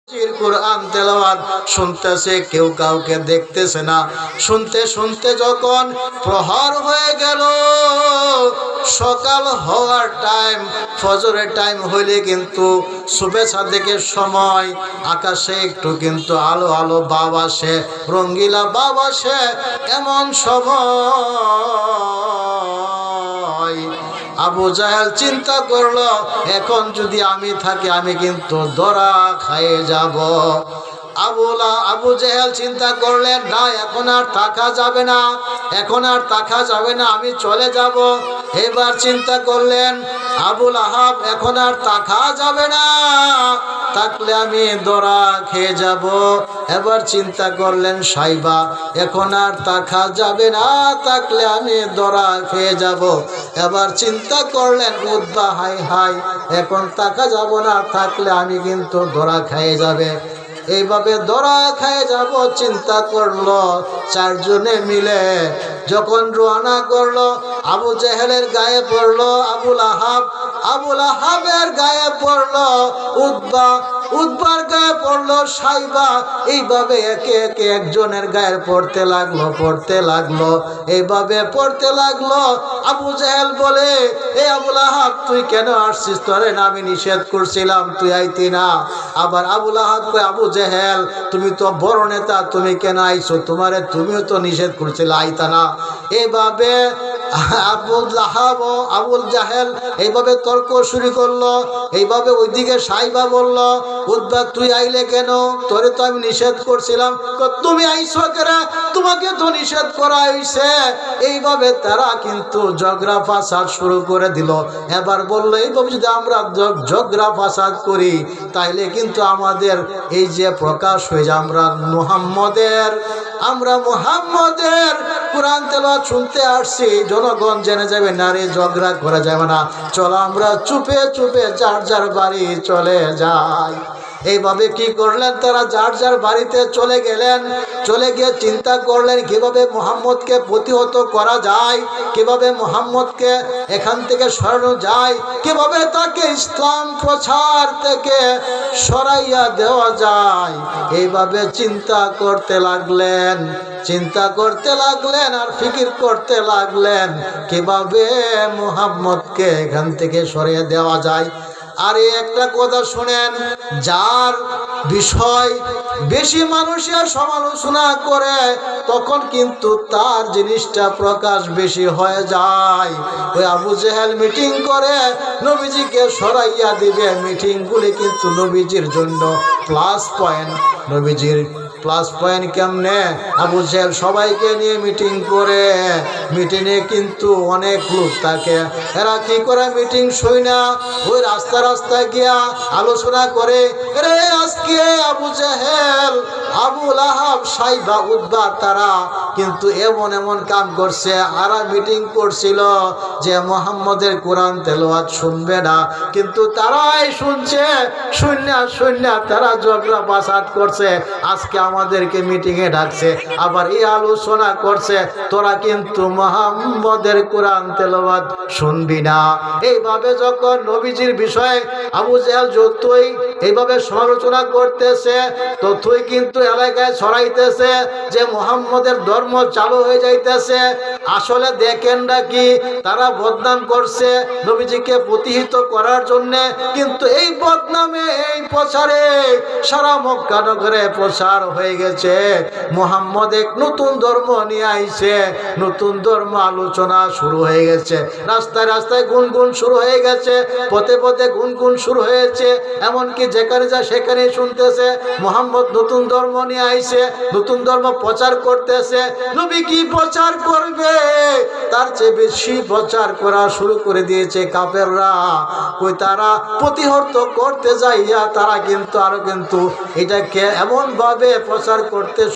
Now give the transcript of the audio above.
কোরআন তেলাওয়াত শুনতেছে, কেউ কাউকে দেখতেছে না। শুনতে শুনতে যখন প্রহর হয়ে গেল, সকাল হওয়ার টাইম, ফজরের টাইম হইলে কিন্তু সুবে সাদেকের সময় আকাশে একটু কিন্তু আলো আলো ভাব আসে, রঙ্গিলা ভাব আসে। এমন সময় আবু জাহেল চিন্তা করলো, এখন যদি আমি থাকি আমি কিন্তু ধরা খাইয়ে যাব। আবু জাহেল চিন্তা করলেন, না, এখন আর থাকা যাবে না, এখন আর থাকা যাবে না, আমি চলে যাব। এবার চিন্তা করলেন আবুল আহাব, এখন আর থাকা যাবে না, থাকলে আমি ধরা খেয়ে যাব। এবার চিন্তা করলেন সাইবা, এখন আর থাকা যাবে না, থাকলে আমি ধরা খেয়ে যাব। এবার চিন্তা করলেন উদ্বা, হাই হাই, এখন থাকা যাব না, থাকলে আমি কিন্তু ধরা খেয়ে যাবে। এইভাবে ধরা খেয়ে যাব চিন্তা করলো। চারজনে মিলে যখন রওনা করলো, আবু জাহেলের গায়ে পড়লো আবুল আহাবের গায়ে পড়লো উদ্বার গায়ে পড়লো সাইবা। এইভাবে একে একে একজনের গায়ে পড়তে লাগলো, এইভাবে পড়তে লাগলো। আবু জাহেল বলে, এ আবুল আহাব, তুই কেন আসছিস? তোরে না আমি নিষেধ করছিলাম, তুই আইতি না। আবার আবুল আহাব কয়, আবু জাহেল, তুমি তো বড় নেতা, তুমি কেন আইছো? তুমিও তো নিষেধ করছিলে, আইতা না। এভাবে আবুল জাহেল এইভাবে তর্ক শুরু করলো। এইভাবে ওইদিকে সাইবা বলল, উদ্বা, তুই আইলে কেন? তোরে তো আমি নিষেধ করছিলাম। তুমি আইছো কেন? তোমাকে তো নিষেধ করা হয়েছে। এইভাবে তারা কিন্তু ঝগড়া ফাসাদ শুরু করে দিল। এবার বললো, এইভাবে যদি আমরা ঝগড়া ফাসাদ করি তাইলে কিন্তু আমাদের এই যে প্রকাশ হয়ে যায়, আমরা মুহাম্মদের কোরআন তেলাওয়াত শুনতে আসছি, জনগণ জেনে যাবে, নারী ঝগড়া করা যাবে না, চলো আমরা চুপে চুপে যার যার বাড়ি চলে যাই। এইভাবে কি করলেন, তারা যার যার বাড়িতে চলে গেলেন। চলে গিয়ে চিন্তা করলেন কিভাবে মুহাম্মদকে প্রতিহত করা যায়, কিভাবে মুহাম্মদকে এখান থেকে সরানো যায়, কিভাবে তাকে ইসলাম প্রচার থেকে সরাইয়া দেওয়া যায়। এইভাবে চিন্তা করতে লাগলেন আর ফিকির করতে লাগলেন কিভাবে মুহাম্মদকে এখান থেকে সরিয়ে দেওয়া যায়। আর একটা কথা শুনেন, যার বিষয় বেশি মানুষের সমালোচনা করে তখন কিন্তু তার জিনিসটা প্রকাশ বেশি হয়ে যায়। ওই আবু জাহেল মিটিং করে নবীজিকে সরাইয়া দিবে। মিটিংগুলি কিন্তু নবীজির জন্য প্লাস পয়েন্ট। নবীজির প্লাস পয়েন্ট কেমনে? আবু জাহেল সবাইকে নিয়ে মিটিং করে, মিটিংয়ে কিন্তু অনেক লোক থাকে। এরা কি করে মিটিং শুই না, ওই রাস্তায় গিয়া আলোচনা করে, রে আজকে আবু জাহেল, আবুল আহাব, সাইবা, উদ্বা তারা কিন্তু এমন কাম করছে। আর মিটিং করছিল যে মুহাম্মদের কোরআন তেলাওয়াত শুনবে না, কিন্তু তারাই শুনছে। শূন্য তারা ঝগড়া ফাসাদ করছে। আজকে আমাদেরকে মিটিংয়ে ডাকছে, আবার এই আলোচনা করছে, তোরা কিন্তু মুহাম্মদের কোরআন তেলাওয়াত শুনবি না। এইভাবে যখন নবীজির বিষয়ে আবু জাহেল যতই এইভাবে সমালোচনা করতেছে, ততই কিন্তু এলাকায় ছড়াইতেছে যে মুহাম্মদের ধর্ম চালু হয়ে যাইতেছে। আসলে দেখেন না কি, তারা বদনাম করছে নবীজিকে প্রতিহিত করার জন্য, কিন্তু এই বদনামে, এই প্রচারে সারা মক্কা নগরে প্রচার হয়ে গেছে। মুহাম্মদ এক নতুন ধর্ম নিয়ে আইছে, নতুন ধর্ম আলোচনা শুরু হয়ে গেছে। রাস্তায় গুনগুন শুরু হয়ে গেছে, পথে গুনগুন শুরু হয়েছে। এমনকি যেখানে যা সেখানে শুনতেছে মুহাম্মদ নতুন ধর্ম নিয়ে আইছে, নতুন ধর্ম প্রচার করতেছে। নবী কি প্রচার করবে, তার চেয়ে বেশি প্রচার করা শুরু করে দিয়েছে কাফেররা। কই তারা প্রতিহত করতে যাইয়া তারা কিন্তু এটাকে এমন ভাবে প্রচার করতে